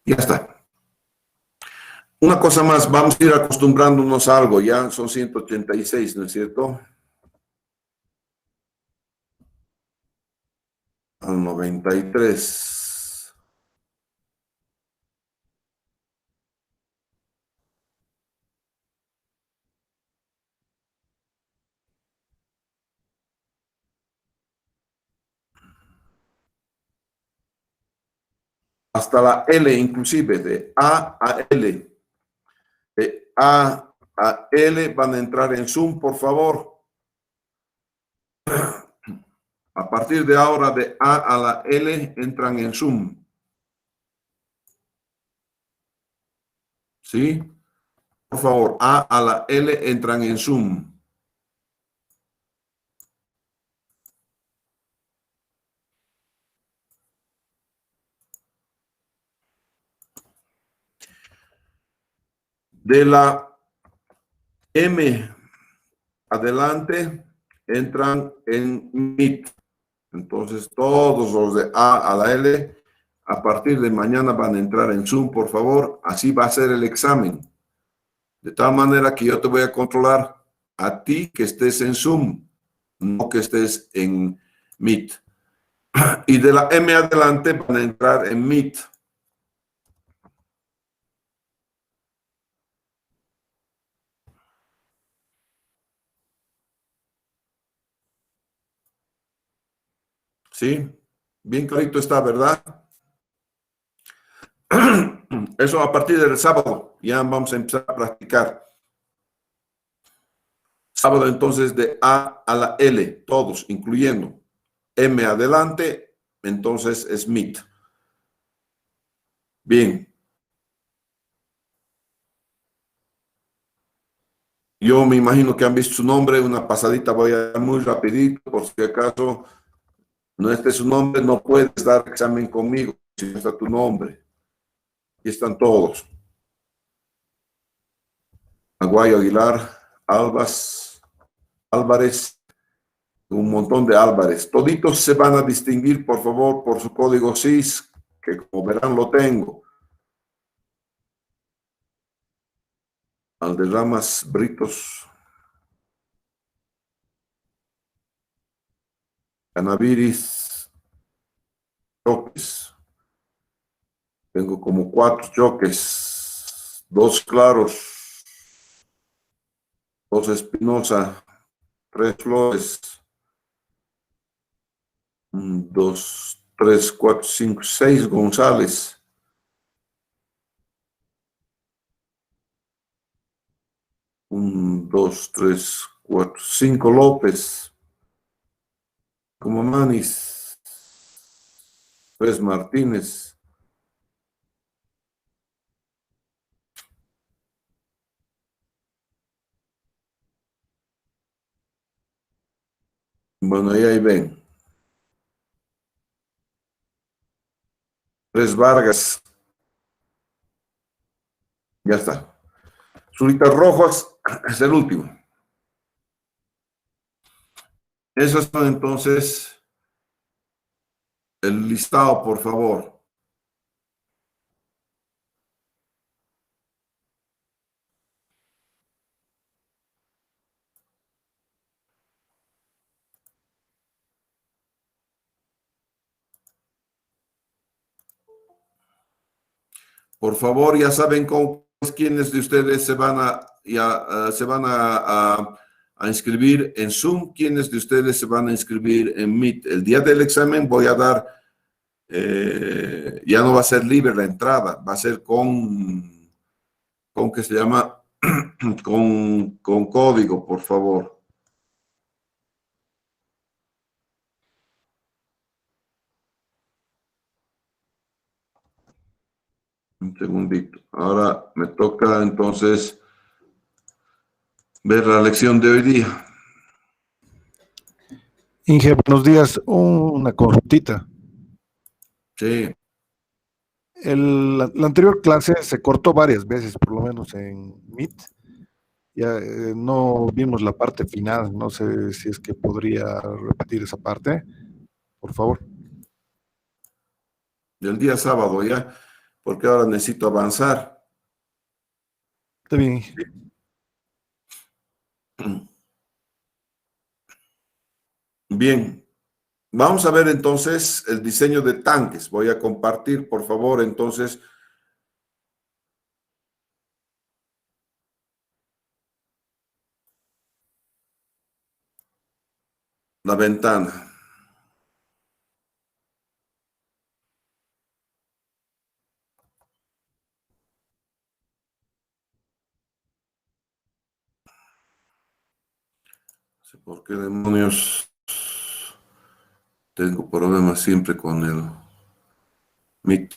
Ya está. Una cosa más, vamos a ir acostumbrándonos a algo, ya son 186, ¿no es cierto? Al 93. Hasta la L inclusive, de A a L. De A a L van a entrar en Zoom, por favor. A partir de ahora, de A a la L entran en Zoom. ¿Sí? Por favor, A a la L entran en Zoom. De la M adelante entran en Meet. Entonces, todos los de A a la L, a partir de mañana van a entrar en Zoom, por favor. Así va a ser el examen. De tal manera que yo te voy a controlar a ti que estés en Zoom, no que estés en Meet. Y de la M adelante van a entrar en Meet. ¿Sí? Bien clarito está, ¿verdad? Eso a partir del sábado. Ya vamos a empezar a practicar. Sábado entonces de A a la L, todos, incluyendo M adelante, entonces es Meet. Bien. Yo me imagino que han visto su nombre, una pasadita voy a dar muy rapidito, por si acaso no esté su nombre, no puedes dar examen conmigo si no está tu nombre. Y están todos. Aguayo Aguilar, Álvarez, un montón de Álvarez. Toditos se van a distinguir, por favor, por su código CIS, que como verán lo tengo. Alderramas, Britos, Canaviris, choques. Tengo como 4 choques, 2 claros, 2 Espinosa, 3 Flores, 1, 2, 3, 4, 5, 6 González. 1, 2, 3, 4, 5 López. Como Manis. 3 Martínez. Bueno, ahí ven. 3 Vargas. Ya está. Zuritas Rojas es el último. Esos son entonces el listado, por favor. Por favor, ya saben quiénes de ustedes se van a inscribir en Zoom, quiénes de ustedes se van a inscribir en Meet. El día del examen voy a dar, ya no va a ser libre la entrada, va a ser con ¿qué se llama? con código, por favor. Un segundito. Ahora me toca entonces ver la lección de hoy día. Inge, buenos días. Una consultita. Sí. La anterior clase se cortó varias veces, por lo menos en Meet. Ya no vimos la parte final. No sé si es que podría repetir esa parte, por favor. Del día sábado, ¿ya? porque ahora necesito avanzar. Está bien. Bien, vamos a ver entonces el diseño de tanques. Voy a compartir, por favor, entonces, la ventana. No sé por qué demonios tengo problemas siempre con el Meet.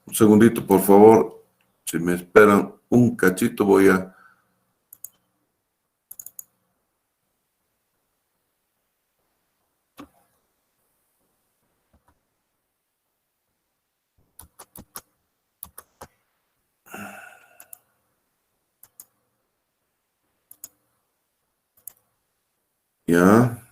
Un segundito, por favor. Si me esperan un cachito, voy a... Ya.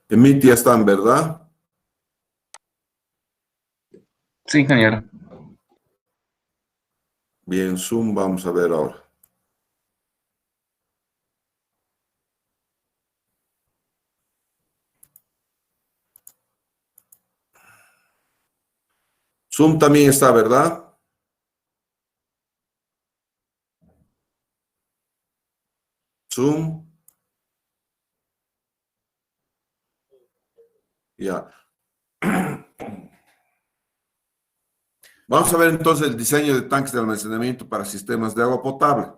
En Meet ya están, ¿verdad? Sí, ingeniero. Bien, Zoom, vamos a ver ahora. Zoom también está, ¿verdad? Zoom. Ya. Vamos a ver entonces el diseño de tanques de almacenamiento para sistemas de agua potable.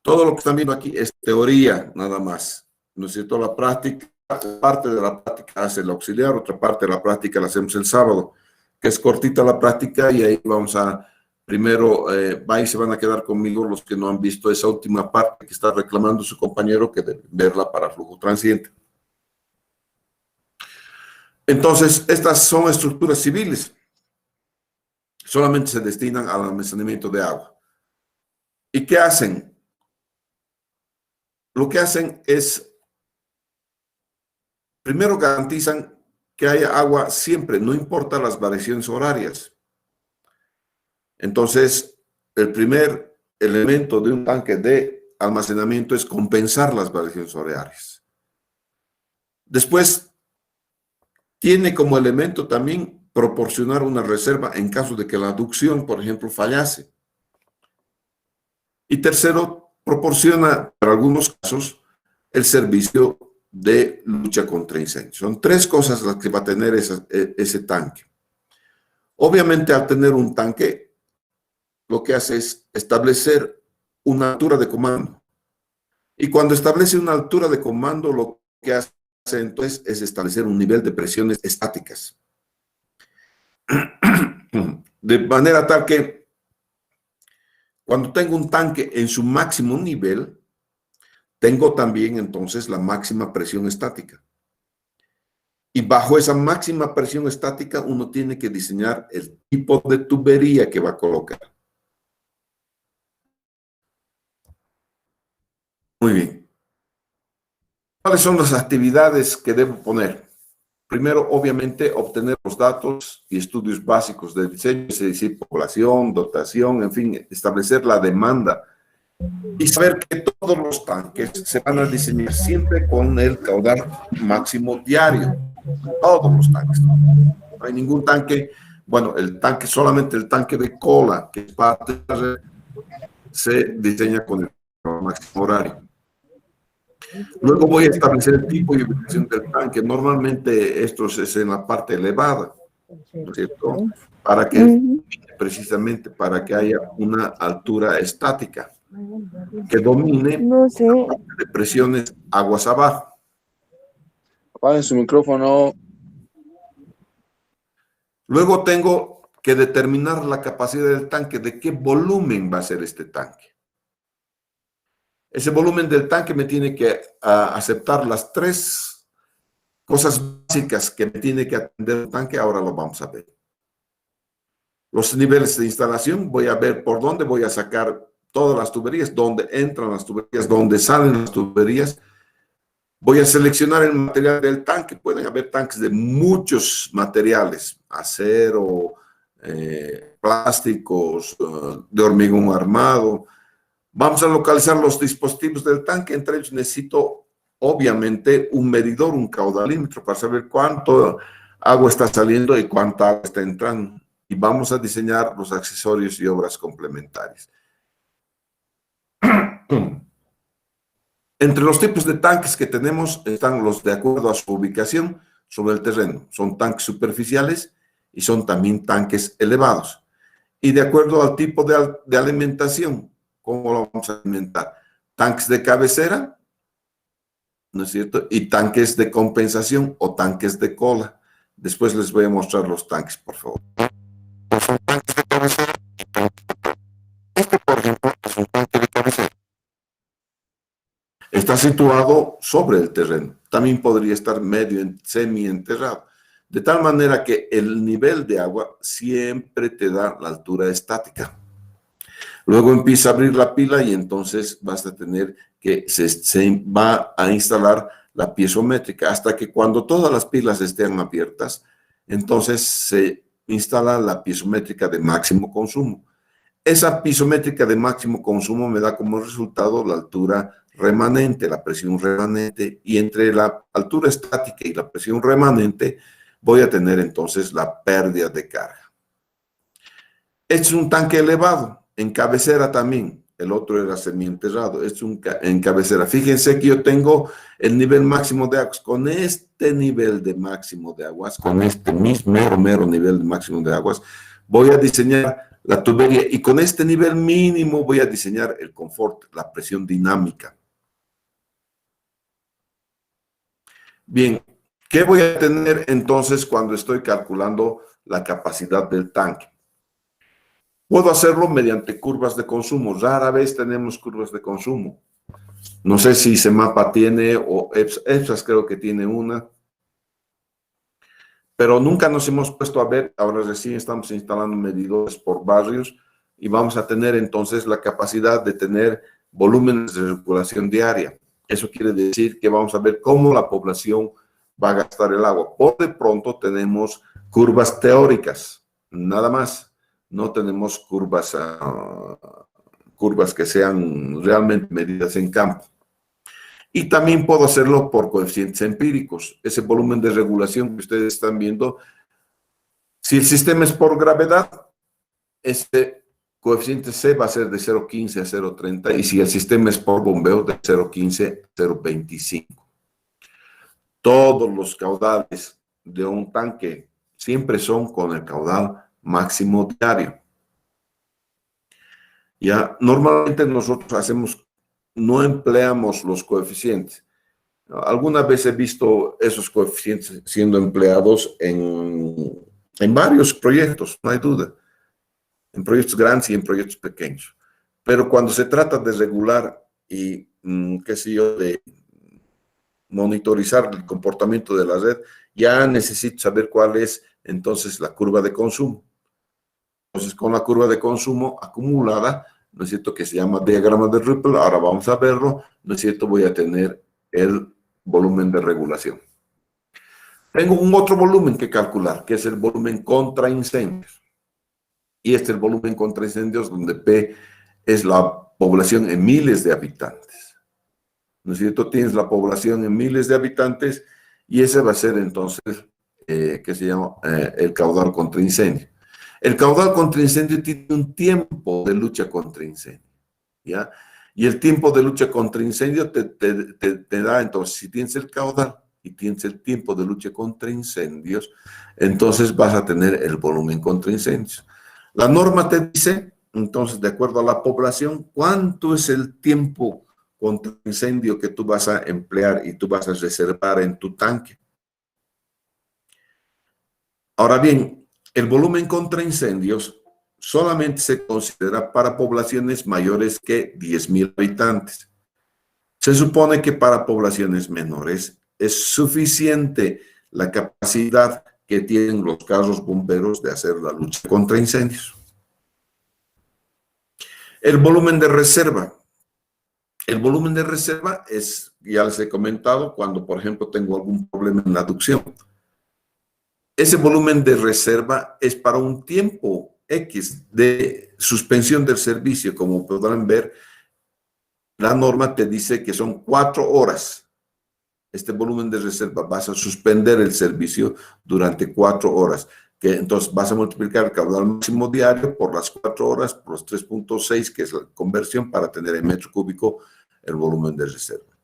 Todo lo que están viendo aquí es teoría, nada más. No es cierto, la práctica, parte de la práctica hace el auxiliar, otra parte de la práctica la hacemos el sábado, que es cortita la práctica y ahí vamos a, primero, va y se van a quedar conmigo los que no han visto esa última parte que está reclamando su compañero, que deben verla para flujo transiente. Entonces, estas son estructuras civiles. Solamente se destinan al almacenamiento de agua. ¿Y qué hacen? Lo que hacen es, primero garantizan que haya agua siempre, no importa las variaciones horarias. Entonces, el primer elemento de un tanque de almacenamiento es compensar las variaciones horarias. Después, tiene como elemento también proporcionar una reserva en caso de que la aducción, por ejemplo, fallase. Y tercero, proporciona, para algunos casos, el servicio de lucha contra incendios. Son tres cosas las que va a tener ese tanque. Obviamente, al tener un tanque, lo que hace es establecer una altura de comando. Y cuando establece una altura de comando, lo que hace entonces es establecer un nivel de presiones estáticas. De manera tal que cuando tengo un tanque en su máximo nivel, tengo también entonces la máxima presión estática. Y bajo esa máxima presión estática, uno tiene que diseñar el tipo de tubería que va a colocar. Muy bien. ¿Cuáles son las actividades que debo poner? Primero, obviamente, obtener los datos y estudios básicos de diseño, es decir, población, dotación, en fin, establecer la demanda y saber que todos los tanques se van a diseñar siempre con el caudal máximo diario. Todos los tanques. No hay ningún tanque, bueno, solamente el tanque de cola, que es parte de la red, se diseña con el caudal máximo horario. Luego voy a establecer el tipo y ubicación del tanque. Normalmente esto es en la parte elevada, ¿no es cierto? Para que, precisamente, para que haya una altura estática que domine de presiones aguas abajo. Apague su micrófono. Luego tengo que determinar la capacidad del tanque, de qué volumen va a ser este tanque. Ese volumen del tanque me tiene que aceptar las tres cosas básicas que me tiene que atender el tanque. Ahora lo vamos a ver. Los niveles de instalación, voy a ver por dónde voy a sacar todas las tuberías, dónde entran las tuberías, dónde salen las tuberías. Voy a seleccionar el material del tanque. Pueden haber tanques de muchos materiales, acero, plásticos, de hormigón armado. Vamos a localizar los dispositivos del tanque. Entre ellos necesito, obviamente, un medidor, un caudalímetro, para saber cuánto agua está saliendo y cuánta agua está entrando. Y vamos a diseñar los accesorios y obras complementarias. Entre los tipos de tanques que tenemos están los de acuerdo a su ubicación sobre el terreno. Son tanques superficiales y son también tanques elevados. Y de acuerdo al tipo de alimentación, ¿cómo lo vamos a alimentar? Tanques de cabecera, ¿no es cierto? Y tanques de compensación o tanques de cola. Después les voy a mostrar los tanques, por favor. Son tanques de cabecera y tanques de cola. Este, por ejemplo, es un tanque de cabecera. Está situado sobre el terreno. También podría estar medio semi-enterrado. De tal manera que el nivel de agua siempre te da la altura estática. Luego empieza a abrir la pila y entonces vas a tener que se va a instalar la piezométrica hasta que cuando todas las pilas estén abiertas, entonces se instala la piezométrica de máximo consumo. Esa piezométrica de máximo consumo me da como resultado la altura remanente, la presión remanente, y entre la altura estática y la presión remanente voy a tener entonces la pérdida de carga. Este es un tanque elevado, en cabecera también. El otro era semienterrado. Este es en cabecera. Fíjense que yo tengo el nivel máximo de aguas. Con este nivel de máximo de aguas, con este mero nivel de máximo de aguas, voy a diseñar la tubería y con este nivel mínimo voy a diseñar el confort, la presión dinámica. Bien, ¿qué voy a tener entonces cuando estoy calculando la capacidad del tanque? Puedo hacerlo mediante curvas de consumo. Rara vez tenemos curvas de consumo. No sé si CEMAPA tiene o EPSAS creo que tiene una. Pero nunca nos hemos puesto a ver, ahora recién estamos instalando medidores por barrios y vamos a tener entonces la capacidad de tener volúmenes de circulación diaria. Eso quiere decir que vamos a ver cómo la población va a gastar el agua. Por de pronto tenemos curvas teóricas, nada más. No tenemos curvas que sean realmente medidas en campo. Y también puedo hacerlo por coeficientes empíricos. Ese volumen de regulación que ustedes están viendo, si el sistema es por gravedad, este coeficiente C va a ser de 0,15 a 0,30, y si el sistema es por bombeo, de 0,15 a 0,25. Todos los caudales de un tanque siempre son con el caudal máximo diario. Ya, normalmente nosotros no empleamos los coeficientes. Alguna vez he visto esos coeficientes siendo empleados en varios proyectos, no hay duda. En proyectos grandes y en proyectos pequeños. Pero cuando se trata de regular y, qué sé yo, de monitorizar el comportamiento de la red, ya necesito saber cuál es entonces la curva de consumo. Entonces, con la curva de consumo acumulada, ¿no es cierto?, que se llama diagrama de Ripple, ahora vamos a verlo, ¿no es cierto?, voy a tener el volumen de regulación. Tengo un otro volumen que calcular, que es el volumen contra incendios. Y este es el volumen contra incendios, donde P es la población en miles de habitantes. ¿No es cierto? Tienes la población en miles de habitantes y ese va a ser entonces, que se llama el caudal contra incendio. El caudal contra incendio tiene un tiempo de lucha contra incendio, ¿ya? Y el tiempo de lucha contra incendio te da, entonces, si tienes el caudal y tienes el tiempo de lucha contra incendios, entonces vas a tener el volumen contra incendios. La norma te dice, entonces, de acuerdo a la población, cuánto es el tiempo contra incendio que tú vas a emplear y tú vas a reservar en tu tanque. Ahora bien, el volumen contra incendios solamente se considera para poblaciones mayores que 10.000 habitantes. Se supone que para poblaciones menores es suficiente la capacidad que tienen los carros bomberos de hacer la lucha contra incendios. El volumen de reserva. El volumen de reserva es, ya les he comentado, cuando, por ejemplo, tengo algún problema en la aducción. Ese volumen de reserva es para un tiempo X de suspensión del servicio. Como podrán ver, la norma te dice que son 4 horas. Este volumen de reserva, vas a suspender el servicio durante 4 horas. Que entonces vas a multiplicar el caudal máximo diario por las 4 horas, por los 3.6, que es la conversión para tener en metro cúbico el volumen de reserva.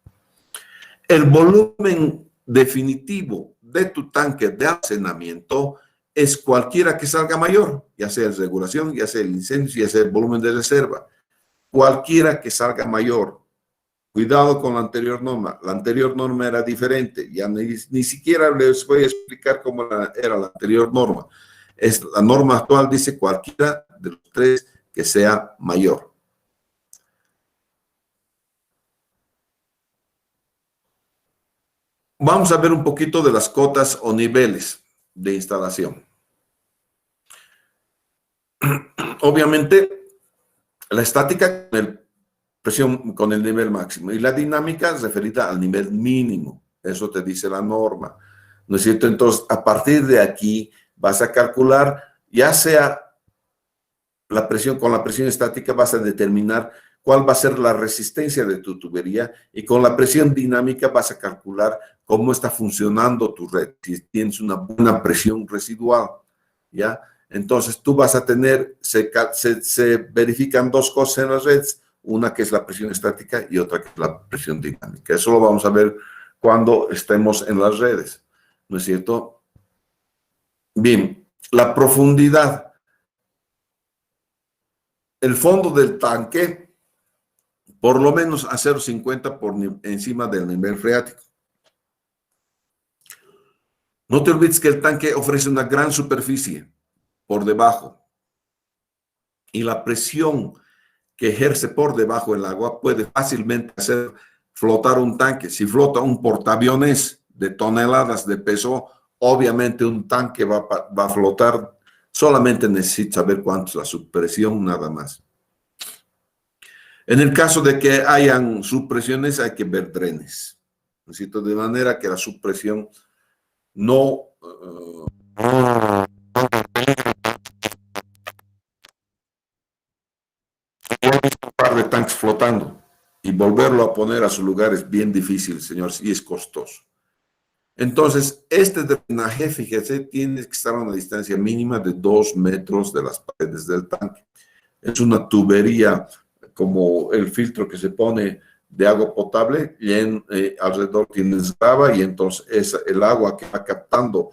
El volumen definitivo de tu tanque de almacenamiento es cualquiera que salga mayor, ya sea la regulación, ya sea el incendio, ya sea el volumen de reserva. Cualquiera que salga mayor. Cuidado con la anterior norma. La anterior norma era diferente. Ya ni siquiera les voy a explicar cómo era la anterior norma. La norma actual dice cualquiera de los 3 que sea mayor. Vamos a ver un poquito de las cotas o niveles de instalación. Obviamente, la estática con el nivel máximo y la dinámica referida al nivel mínimo. Eso te dice la norma, ¿no es cierto? Entonces, a partir de aquí vas a calcular, ya sea la presión, con la presión estática vas a determinar cuál va a ser la resistencia de tu tubería, y con la presión dinámica vas a calcular cómo está funcionando tu red, si tienes una buena presión residual, ¿ya? Entonces tú vas a tener, se verifican 2 cosas en las redes, una que es la presión estática y otra que es la presión dinámica. Eso lo vamos a ver cuando estemos en las redes, ¿no es cierto? Bien, la profundidad. El fondo del tanque, por lo menos a 0,50 por encima del nivel freático. No te olvides que el tanque ofrece una gran superficie por debajo, y la presión que ejerce por debajo el agua puede fácilmente hacer flotar un tanque. Si flota un portaaviones de toneladas de peso, obviamente un tanque va a flotar. Solamente necesita saber cuánto es la subpresión, nada más. En el caso de que hayan subpresiones, hay que ver drenes, ¿no es cierto? De manera que la subpresión no... un par de tanques flotando y volverlo a poner a su lugar es bien difícil, señores, y es costoso. Entonces, este drenaje, fíjese, tiene que estar a una distancia mínima de 2 metros de las paredes del tanque. Es una tubería como el filtro que se pone de agua potable, y alrededor tienes grava, y entonces es el agua que va captando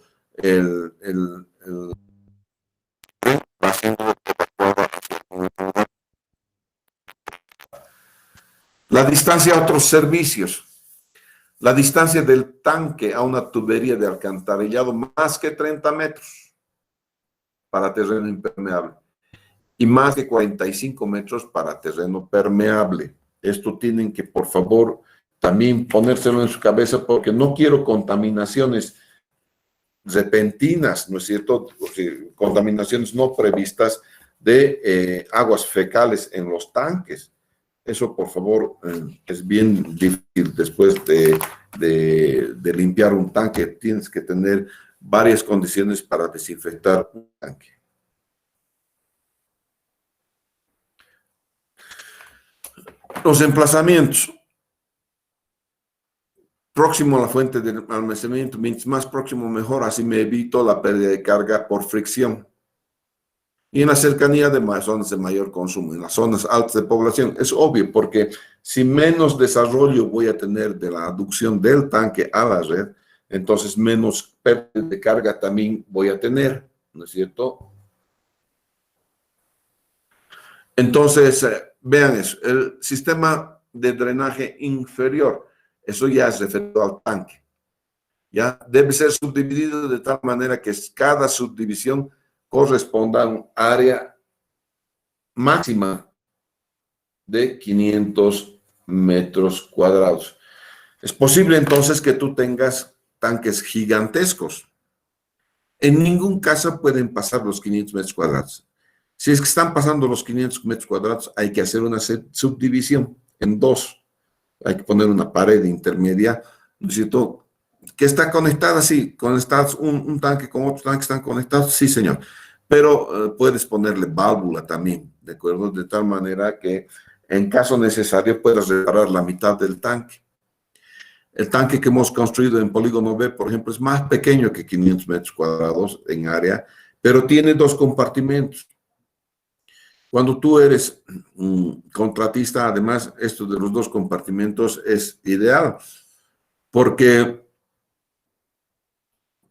la distancia a otros servicios. La distancia del tanque a una tubería de alcantarillado, más que 30 metros para terreno impermeable, y más de 45 metros para terreno permeable. Esto tienen que, por favor, también ponérselo en su cabeza, porque no quiero contaminaciones repentinas, ¿no es cierto? Contaminaciones no previstas de aguas fecales en los tanques. Eso, por favor, es bien difícil después de limpiar un tanque. Tienes que tener varias condiciones para desinfectar un tanque. Los emplazamientos. Próximo a la fuente de almacenamiento, mientras más próximo mejor, así me evito la pérdida de carga por fricción. Y en la cercanía de zonas de mayor consumo, en las zonas altas de población. Es obvio, porque si menos desarrollo voy a tener de la aducción del tanque a la red, entonces menos pérdida de carga también voy a tener, ¿no es cierto? Entonces, vean eso, el sistema de drenaje inferior, eso ya es referido al tanque, ¿ya? Debe ser subdividido de tal manera que cada subdivisión corresponda a un área máxima de 500 metros cuadrados. Es posible entonces que tú tengas tanques gigantescos. En ningún caso pueden pasar los 500 metros cuadrados. Si es que están pasando los 500 metros cuadrados, hay que hacer una subdivisión en dos. Hay que poner una pared intermedia, ¿no es cierto?, que está conectada, sí, conectados un tanque con otro tanque están conectados, sí, señor. Pero puedes ponerle válvula también, ¿de acuerdo? De tal manera que en caso necesario puedas reparar la mitad del tanque. El tanque que hemos construido en Polígono B, por ejemplo, es más pequeño que 500 metros cuadrados en área, pero tiene dos compartimentos. Cuando tú eres un contratista, además, esto de los dos compartimentos es ideal, porque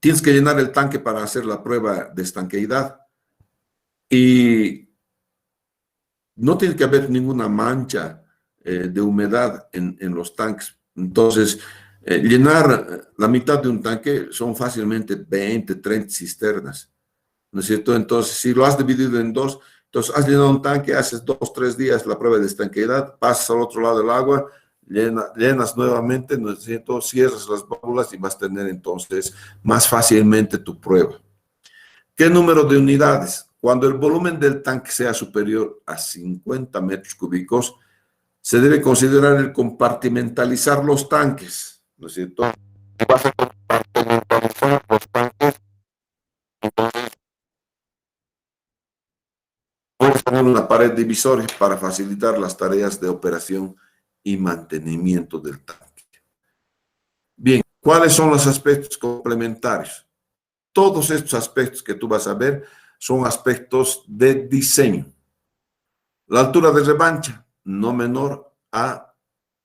tienes que llenar el tanque para hacer la prueba de estanqueidad y no tiene que haber ninguna mancha de humedad en los tanques. Entonces, llenar la mitad de un tanque son fácilmente 20, 30 cisternas, ¿no es cierto? Entonces, si lo has dividido en dos, entonces has llenado un tanque, haces 2, 3 días la prueba de estanqueidad, pasas al otro lado del agua, llenas nuevamente, ¿no es cierto? Cierras las válvulas y vas a tener entonces más fácilmente tu prueba. ¿Qué número de unidades? Cuando el volumen del tanque sea superior a 50 metros cúbicos, se debe considerar el compartimentalizar los tanques, ¿no es cierto? Vas a compartimentalizar los tanques, entonces puedes poner una pared divisoria para facilitar las tareas de operación y mantenimiento del tanque. Bien, ¿cuáles son los aspectos complementarios? Todos estos aspectos que tú vas a ver son aspectos de diseño. La altura de revancha, no menor a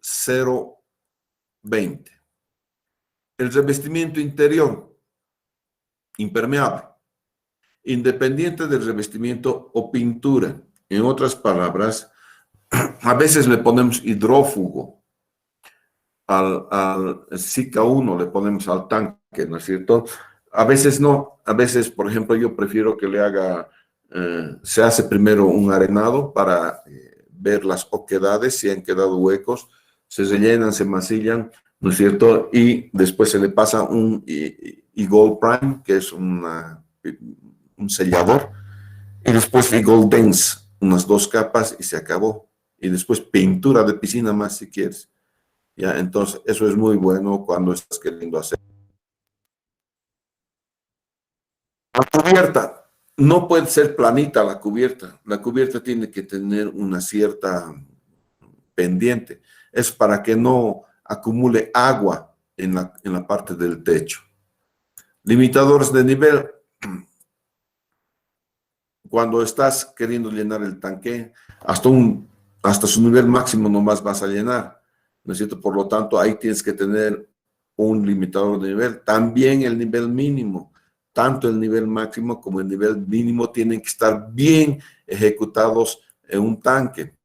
0,20. El revestimiento interior, impermeable, independiente del revestimiento o pintura. En otras palabras, a veces le ponemos hidrófugo al SICA 1, le ponemos al tanque, ¿no es cierto? A veces no, a veces, por ejemplo, yo prefiero que le haga, se hace primero un arenado para ver las oquedades, si han quedado huecos, se rellenan, se masillan, ¿no es cierto? Y después se le pasa un E-Gold Prime, que es un sellador, y después E-Gold Dense, unas 2 capas y se acabó. Y después pintura de piscina más si quieres. ¿Ya? Entonces, eso es muy bueno cuando estás queriendo hacer. La cubierta, no puede ser planita la cubierta tiene que tener una cierta pendiente, es para que no acumule agua en la parte del techo. Limitadores de nivel, cuando estás queriendo llenar el tanque, hasta su nivel máximo nomás vas a llenar, ¿no es cierto? Por lo tanto, ahí tienes que tener un limitador de nivel, también el nivel mínimo. Tanto el nivel máximo como el nivel mínimo tienen que estar bien ejecutados en un tanque,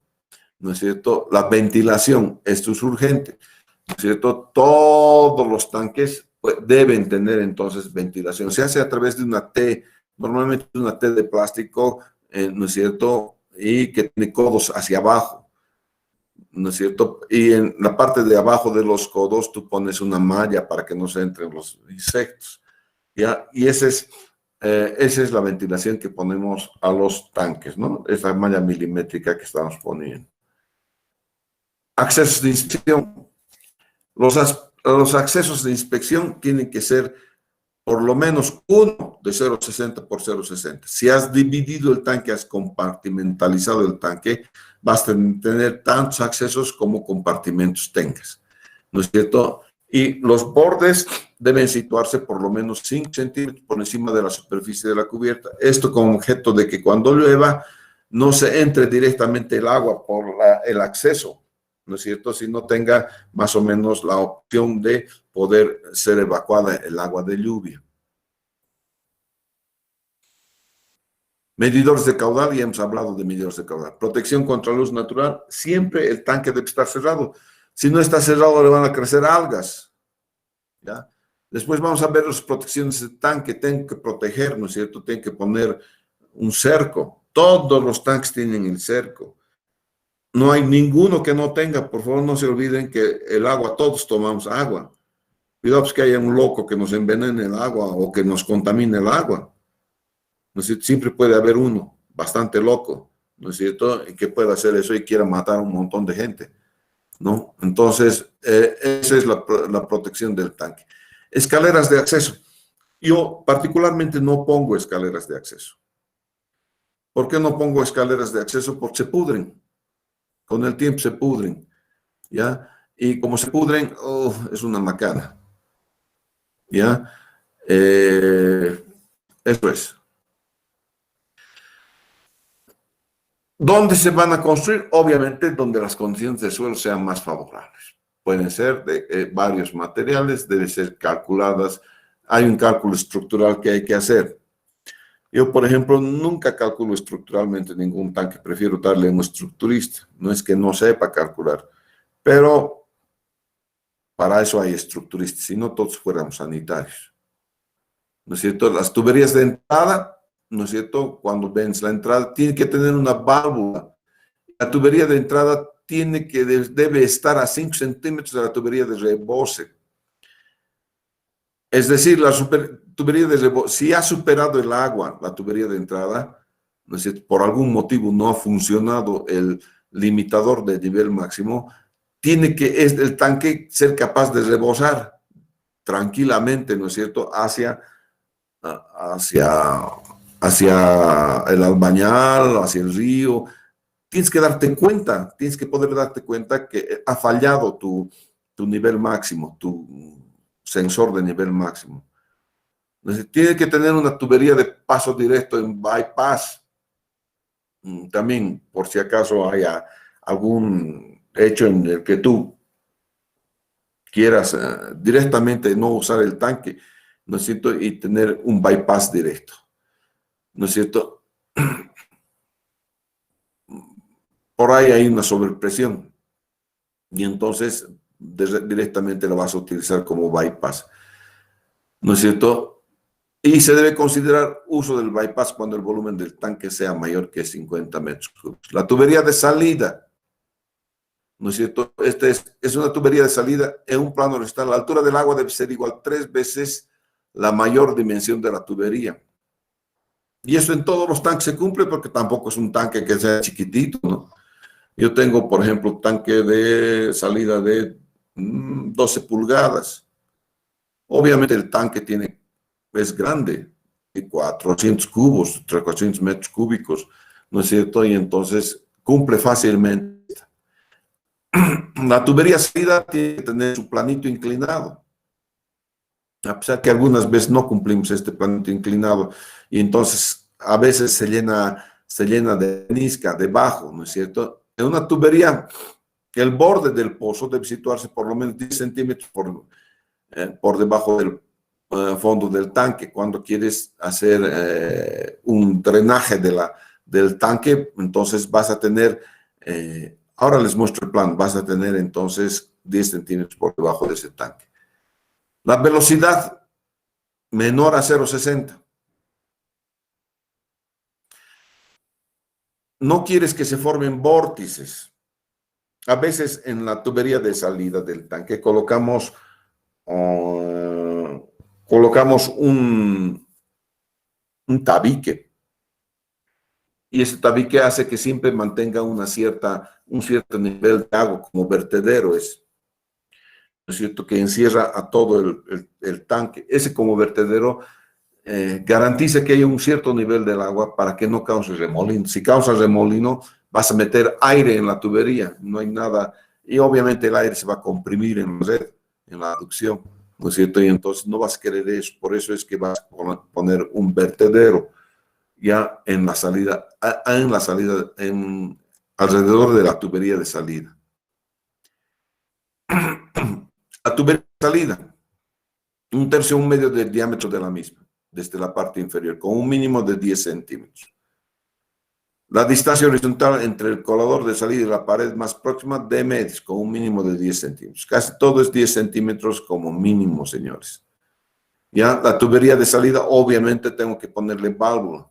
¿no es cierto? La ventilación, esto es urgente, ¿no es cierto? Todos los tanques deben tener entonces ventilación. Se hace a través de una T, normalmente una T de plástico, ¿no es cierto? Y que tiene codos hacia abajo, ¿no es cierto? Y en la parte de abajo de los codos tú pones una malla para que no se entren los insectos. ¿Ya? Y esa es la ventilación que ponemos a los tanques, ¿no? Esa malla milimétrica que estamos poniendo. Accesos de inspección. Los accesos de inspección tienen que ser por lo menos uno de 0,60 por 0,60. Si has dividido el tanque, has compartimentalizado el tanque, vas a tener tantos accesos como compartimentos tengas, ¿no es cierto? Y los bordes deben situarse por lo menos 5 centímetros por encima de la superficie de la cubierta. Esto con objeto de que cuando llueva no se entre directamente el agua por el acceso, ¿no es cierto? Sino tenga más o menos la opción de poder ser evacuada el agua de lluvia. Medidores de caudal, ya hemos hablado de medidores de caudal. Protección contra luz natural, siempre el tanque debe estar cerrado. Si no está cerrado, le van a crecer algas. ¿Ya? Después vamos a ver las protecciones del tanque. Tienen que proteger, ¿no es cierto? Tienen que poner un cerco. Todos los tanques tienen el cerco. No hay ninguno que no tenga. Por favor, no se olviden que el agua, todos tomamos agua. Cuidado pues, que haya un loco que nos envenene el agua o que nos contamine el agua. ¿No es cierto? Siempre puede haber uno bastante loco, ¿no es cierto?, y que pueda hacer eso y quiera matar a un montón de gente, ¿no? Entonces, esa es la protección del tanque. Escaleras de acceso. Yo particularmente no pongo escaleras de acceso. ¿Por qué no pongo escaleras de acceso? Porque se pudren. Con el tiempo se pudren, ¿ya? Y como se pudren, oh, es una macana, ¿ya? Eso es. ¿Dónde se van a construir? Obviamente donde las condiciones del suelo sean más favorables. Pueden ser de varios materiales, deben ser calculadas. Hay un cálculo estructural que hay que hacer. Yo, por ejemplo, nunca calculo estructuralmente ningún tanque. Prefiero darle a un estructurista. No es que no sepa calcular, pero para eso hay estructuristas, si no todos fuéramos sanitarios. ¿No es cierto? Las tuberías de entrada, ¿no es cierto? Cuando ven la entrada, tiene que tener una válvula. La tubería de entrada debe estar a 5 centímetros de la tubería de rebose. Es decir, la tubería de rebose, si ha superado el agua, la tubería de entrada, ¿no es cierto?, por algún motivo no ha funcionado el limitador de nivel máximo, tiene que el tanque ser capaz de rebosar tranquilamente, ¿no es cierto?, hacia el Albañal, hacia el río. Tienes que darte cuenta, tienes que poder darte cuenta que ha fallado tu nivel máximo, tu sensor de nivel máximo. Entonces, tiene que tener una tubería de paso directo en bypass. También, por si acaso haya algún hecho en el que tú quieras directamente no usar el tanque, ¿no es cierto?, y tener un bypass directo, ¿no es cierto? Por ahí hay una sobrepresión y entonces directamente lo vas a utilizar como bypass, ¿no es cierto? Y se debe considerar uso del bypass cuando el volumen del tanque sea mayor que 50 metros cúbicos. La tubería de salida, ¿no es cierto? Esta es una tubería de salida en un plano horizontal. La altura del agua debe ser igual 3 veces la mayor dimensión de la tubería. Y eso en todos los tanques se cumple porque tampoco es un tanque que sea chiquitito, ¿no? Yo tengo, por ejemplo, tanque de salida de 12 pulgadas. Obviamente el tanque es grande, de 400 cubos, 400 metros cúbicos, ¿no es cierto? Y entonces cumple fácilmente. La tubería salida tiene que tener su planito inclinado. A pesar que algunas veces no cumplimos este planito inclinado y entonces a veces se llena de nisca debajo, ¿no es cierto? En una tubería, el borde del pozo debe situarse por lo menos 10 centímetros por debajo del fondo del tanque. Cuando quieres hacer un drenaje del tanque, entonces vas a tener, ahora les muestro el plan, vas a tener entonces 10 centímetros por debajo de ese tanque. La velocidad menor a 0,60. No quieres que se formen vórtices. A veces en la tubería de salida del tanque colocamos un tabique. Y ese tabique hace que siempre mantenga un cierto nivel de agua, como vertedero es. ¿No es cierto? Que encierra a todo el tanque. Ese como vertedero garantiza que haya un cierto nivel del agua para que no cause remolino. Si causa remolino, vas a meter aire en la tubería, no hay nada, y obviamente el aire se va a comprimir en la red, en la aducción, ¿no es cierto? Y entonces no vas a querer eso, por eso es que vas a poner un vertedero ya en la salida, alrededor de la tubería de salida. La tubería de salida, 1/3 o 1/2 del diámetro de la misma, desde la parte inferior, con un mínimo de 10 centímetros. La distancia horizontal entre el colador de salida y la pared más próxima de medios, con un mínimo de 10 centímetros. Casi todo es 10 centímetros como mínimo, señores. Ya, la tubería de salida, obviamente tengo que ponerle válvula.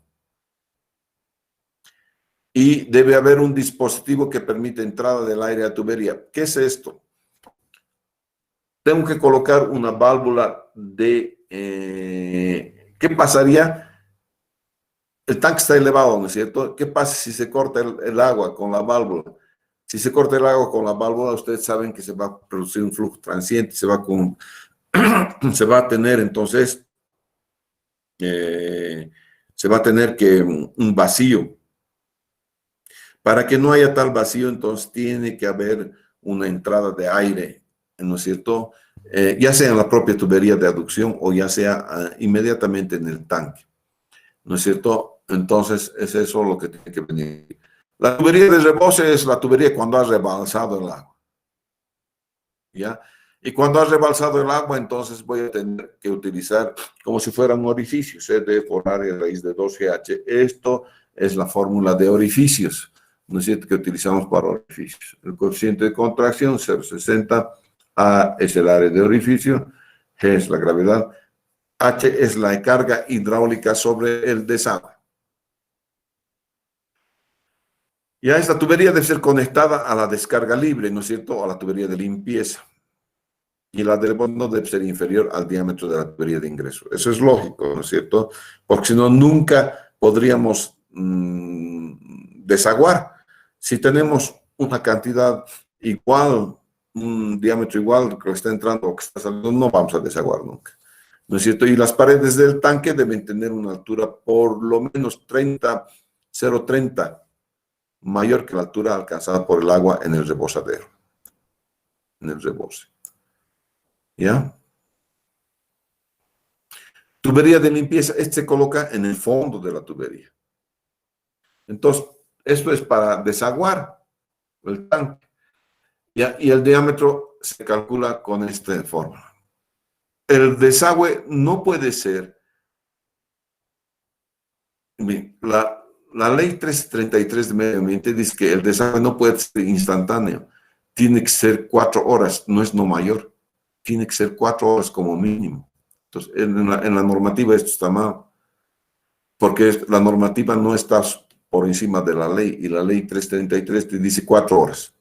y debe haber un dispositivo que permite entrada del aire a tubería. ¿Qué es esto? Tengo que colocar una válvula de... ¿qué pasaría? El tanque está elevado, ¿no es cierto? ¿Qué pasa si se corta el agua con la válvula? Si se corta el agua con la válvula, ustedes saben que se va a producir un flujo transiente, se va a tener entonces, se va a tener que un vacío. Para que no haya tal vacío, entonces tiene que haber una entrada de aire, ¿no es cierto? Ya sea en la propia tubería de aducción o ya sea inmediatamente en el tanque, ¿no es cierto? Entonces es eso lo que tiene que venir. La tubería de rebose es la tubería cuando ha rebalsado el agua, ¿ya? Y cuando ha rebalsado el agua, entonces voy a tener que utilizar como si fuera un orificio, CD por área raíz de 2GH. Esto es la fórmula de orificios, ¿no es cierto?, que utilizamos para orificios. El coeficiente de contracción, 0,60, A es el área de orificio, G es la gravedad, H es la carga hidráulica sobre el desagüe. Ya esta tubería debe ser conectada a la descarga libre, ¿no es cierto?, o a la tubería de limpieza. Y la del fondo debe ser inferior al diámetro de la tubería de ingreso. Eso es lógico, ¿no es cierto? Porque si no, nunca podríamos desaguar. Si tenemos una cantidad igual, un diámetro igual que está entrando o que está saliendo, no vamos a desaguar nunca, ¿no es cierto? Y las paredes del tanque deben tener una altura por lo menos 0,30 mayor que la altura alcanzada por el agua en el rebosadero, en el rebose. ¿Ya? Tubería de limpieza, este se coloca en el fondo de la tubería. Entonces, esto es para desaguar el tanque. ¿Ya? Y el diámetro se calcula con esta fórmula. El desagüe no puede ser... La ley 333 de medio ambiente dice que el desagüe no puede ser instantáneo. Tiene que ser 4 horas, no es no mayor. Tiene que ser 4 horas como mínimo. Entonces, en la normativa esto está mal, porque la normativa no está por encima de la ley, y la ley 333 te dice 4 horas.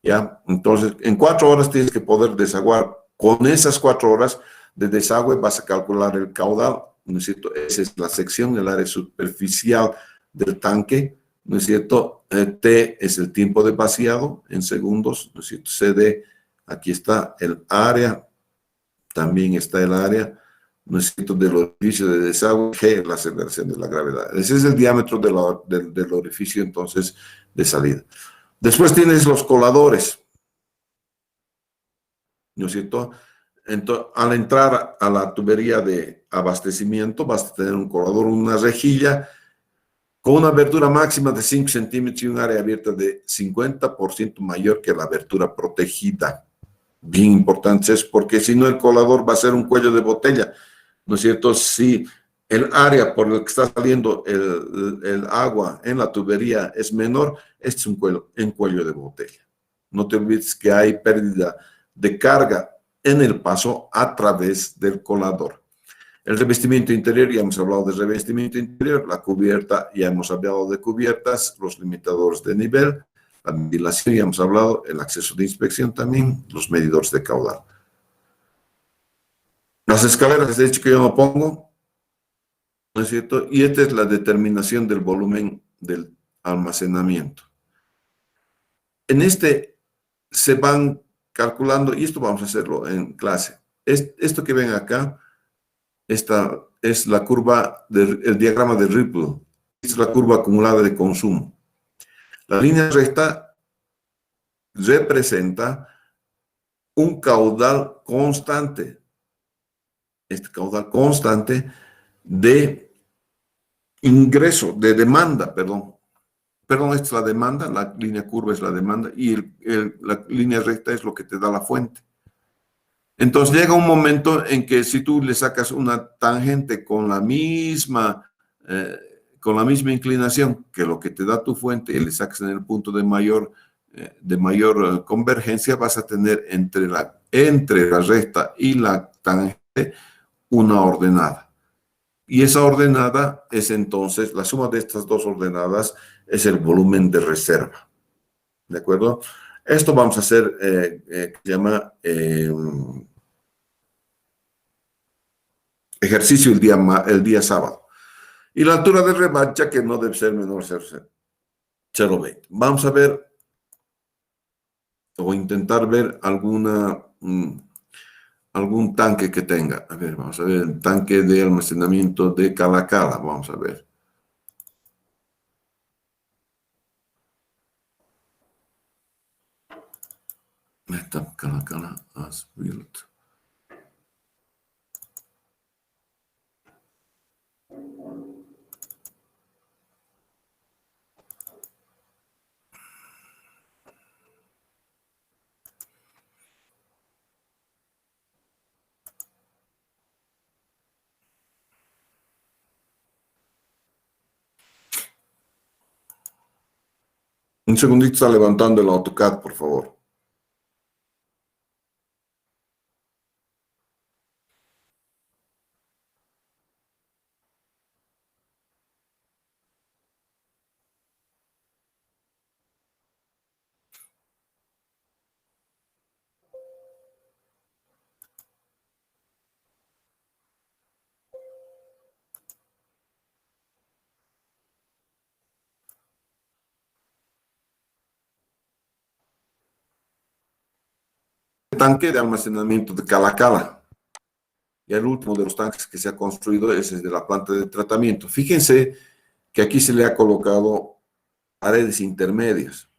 ¿Ya? Entonces, en 4 horas tienes que poder desaguar. Con esas 4 horas de desagüe vas a calcular el caudal, ¿no es cierto? Esa es la sección, el área superficial del tanque, ¿no es cierto? T es el tiempo de vaciado en segundos, ¿no es cierto? CD, aquí está el área, también está el área, ¿no es cierto?, del orificio de desagüe. G, la aceleración de la gravedad. Ese es el diámetro del orificio, entonces, de salida. Después tienes los coladores, ¿no es cierto? Entonces, al entrar a la tubería de abastecimiento, vas a tener un colador, una rejilla, con una abertura máxima de 5 centímetros y un área abierta de 50% mayor que la abertura protegida. Bien importante es porque si no el colador va a ser un cuello de botella, ¿no es cierto? Si el área por el que está saliendo el agua en la tubería es menor, este es un cuello de botella. No te olvides que hay pérdida de carga en el paso a través del colador. El revestimiento interior, ya hemos hablado de revestimiento interior, la cubierta, ya hemos hablado de cubiertas, los limitadores de nivel, la ventilación, ya hemos hablado, el acceso de inspección también, los medidores de caudal. Las escaleras, de hecho, que yo no pongo, ¿no es cierto? Y esta es la determinación del volumen del almacenamiento. En este se van calculando, y esto vamos a hacerlo en clase. Esto que ven acá, esta es la curva, el diagrama de Ripple. Esta es la curva acumulada de consumo. La línea recta representa un caudal constante. Este caudal constante de ingreso, de demanda, perdón. Perdón, esta es la demanda, la línea curva es la demanda, y la línea recta es lo que te da la fuente. Entonces llega un momento en que si tú le sacas una tangente con la misma inclinación que lo que te da tu fuente y le sacas en el punto de mayor convergencia, vas a tener entre la recta y la tangente una ordenada. Y esa ordenada es entonces, la suma de estas dos ordenadas es el volumen de reserva. ¿De acuerdo? Esto vamos a hacer, que se llama ejercicio el día sábado. Y la altura de revancha, que no debe ser menor a 0,20. Vamos a ver, o intentar ver algún tanque que tenga. A ver, vamos a ver, el tanque de almacenamiento de Cala. Vamos a ver. Cala as built. Un segundito, está levantando el AutoCAD, por favor. Tanque de almacenamiento de Cala. Y el último de los tanques que se ha construido es el de la planta de tratamiento. Fíjense que aquí se le ha colocado paredes intermedias,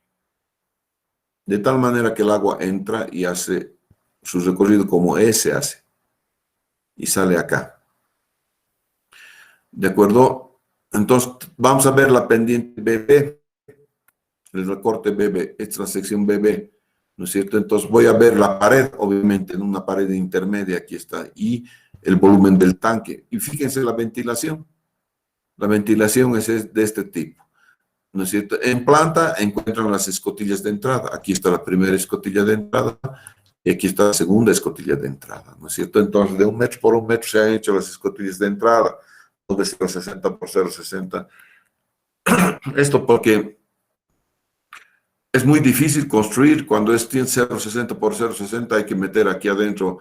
de tal manera que el agua entra y hace su recorrido como ese hace, y sale acá. ¿De acuerdo? Entonces, vamos a ver la pendiente BB, el recorte BB, esta es la sección BB, ¿no es cierto? Entonces voy a ver la pared, obviamente, en una pared intermedia, aquí está, y el volumen del tanque. Y fíjense la ventilación. La ventilación es de este tipo, ¿no es cierto? En planta encuentran las escotillas de entrada. Aquí está la primera escotilla de entrada y aquí está la segunda escotilla de entrada, ¿no es cierto? Entonces, de 1 metro por 1 metro se han hecho las escotillas de entrada, de 0,60 por 0,60. Esto porque es muy difícil construir cuando es 0,60 por 0,60, hay que meter aquí adentro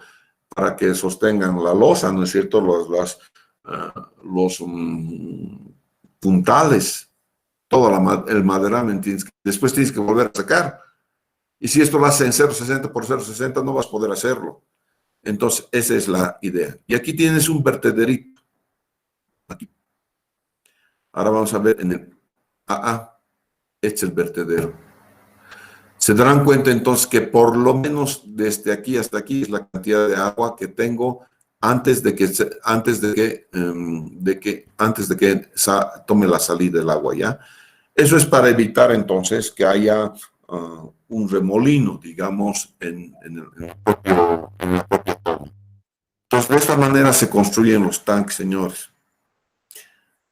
para que sostengan la losa, ¿no es cierto? Los puntales, todo el maderamen, después tienes que volver a sacar. Y si esto lo hace en 0,60 por 0,60, no vas a poder hacerlo. Entonces, esa es la idea. Y aquí tienes un vertederito. Aquí. Ahora vamos a ver en el AA, este es el vertedero. Se darán cuenta entonces que por lo menos desde aquí hasta aquí es la cantidad de agua que tengo antes de que tome la salida del agua, ¿ya? Eso es para evitar entonces que haya un remolino, digamos, en el propio toma. Entonces, de esta manera se construyen los tanques, señores.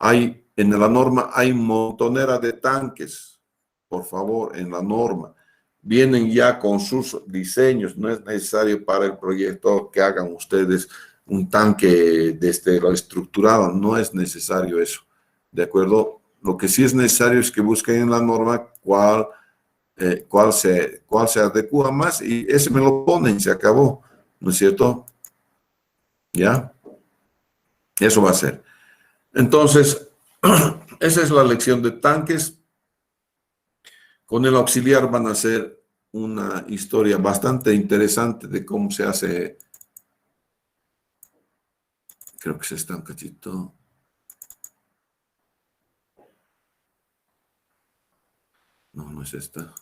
En la norma hay montonera de tanques, por favor, en la norma. Vienen ya con sus diseños, no es necesario para el proyecto que hagan ustedes un tanque desde lo estructurado, no es necesario eso, ¿de acuerdo? Lo que sí es necesario es que busquen en la norma cuál se adecua más y ese me lo ponen, se acabó, ¿no es cierto? ¿Ya? Eso va a ser. Entonces, esa es la lección de tanques. Con el auxiliar van a hacer una historia bastante interesante de cómo se hace. Creo que se está un cachito. No, no es esta.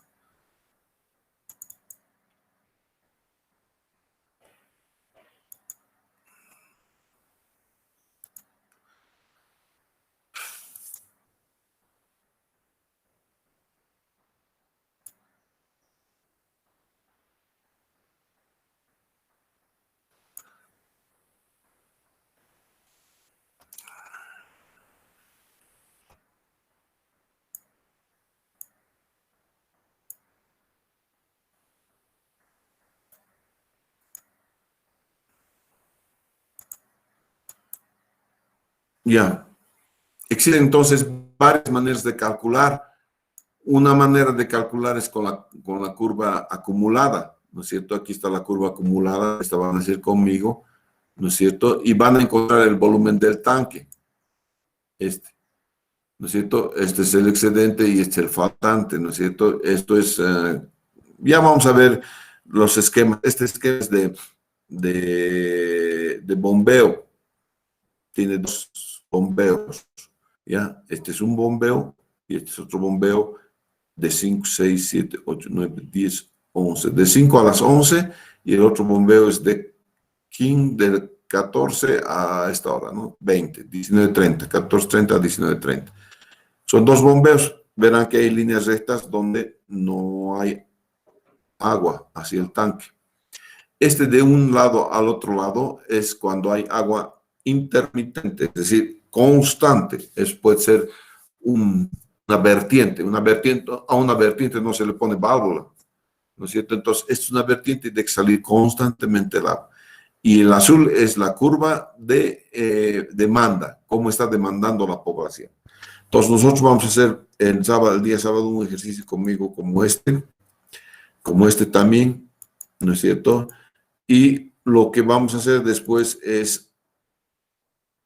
Ya. Existen entonces varias maneras de calcular una manera de calcular es con la curva acumulada, ¿no es cierto? Aquí está la curva acumulada, esta van a hacer conmigo, ¿no es cierto? Y van a encontrar el volumen del tanque, ¿no es cierto? Este es el excedente y este es el faltante, ¿no es cierto? Esto es, ya vamos a ver los esquemas. Este esquema es de bombeo, tiene dos bombeos, ¿ya? Este es un bombeo y este es otro bombeo de 5, 6, 7, 8, 9, 10, 11. De 5 a las 11 y el otro bombeo es de 15, del 14 a esta hora, ¿no? 20, 19:30, 14:30 a 19:30. Son dos bombeos. Verán que hay líneas rectas donde no hay agua hacia el tanque. Este de un lado al otro lado es cuando hay agua intermitente, es decir, constante. Puede ser una vertiente. A una vertiente no se le pone válvula, ¿no es cierto? Entonces, esto es una vertiente de que salir constantemente el agua. Y el azul es la curva de demanda, cómo está demandando la población. Entonces, nosotros vamos a hacer el día sábado, un ejercicio conmigo como este también, ¿no es cierto? Y lo que vamos a hacer después es,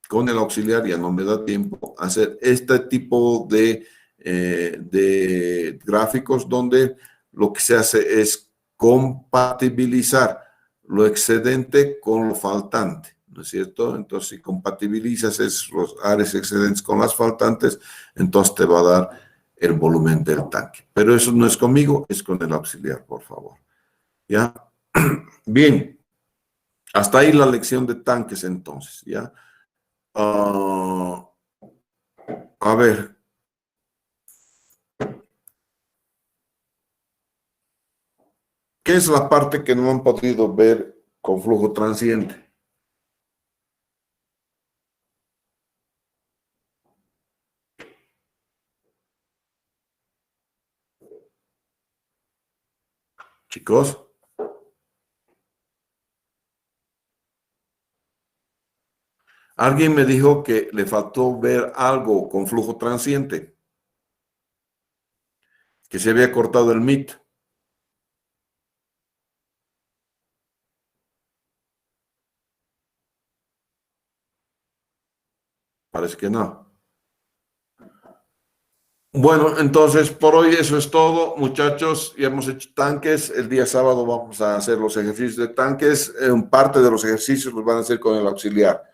con el auxiliar, ya no me da tiempo, hacer este tipo de gráficos donde lo que se hace es compatibilizar lo excedente con lo faltante, ¿no es cierto? Entonces, si compatibilizas los áreas excedentes con las faltantes, entonces te va a dar el volumen del tanque. Pero eso no es conmigo, es con el auxiliar, por favor. ¿Ya? Bien. Hasta ahí la lección de tanques, entonces, ¿ya? A ver. ¿Qué es la parte que no han podido ver con flujo transiente? Chicos. Alguien me dijo que le faltó ver algo con flujo transiente, que se había cortado el MIT. Parece que no. Bueno, entonces por hoy eso es todo, muchachos. Ya hemos hecho tanques. El día sábado vamos a hacer los ejercicios de tanques. Parte de los ejercicios los van a hacer con el auxiliar.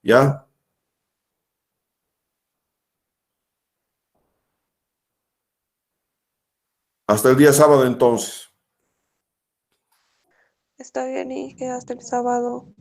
¿Ya? Hasta el día sábado, entonces. Está bien y queda hasta el sábado.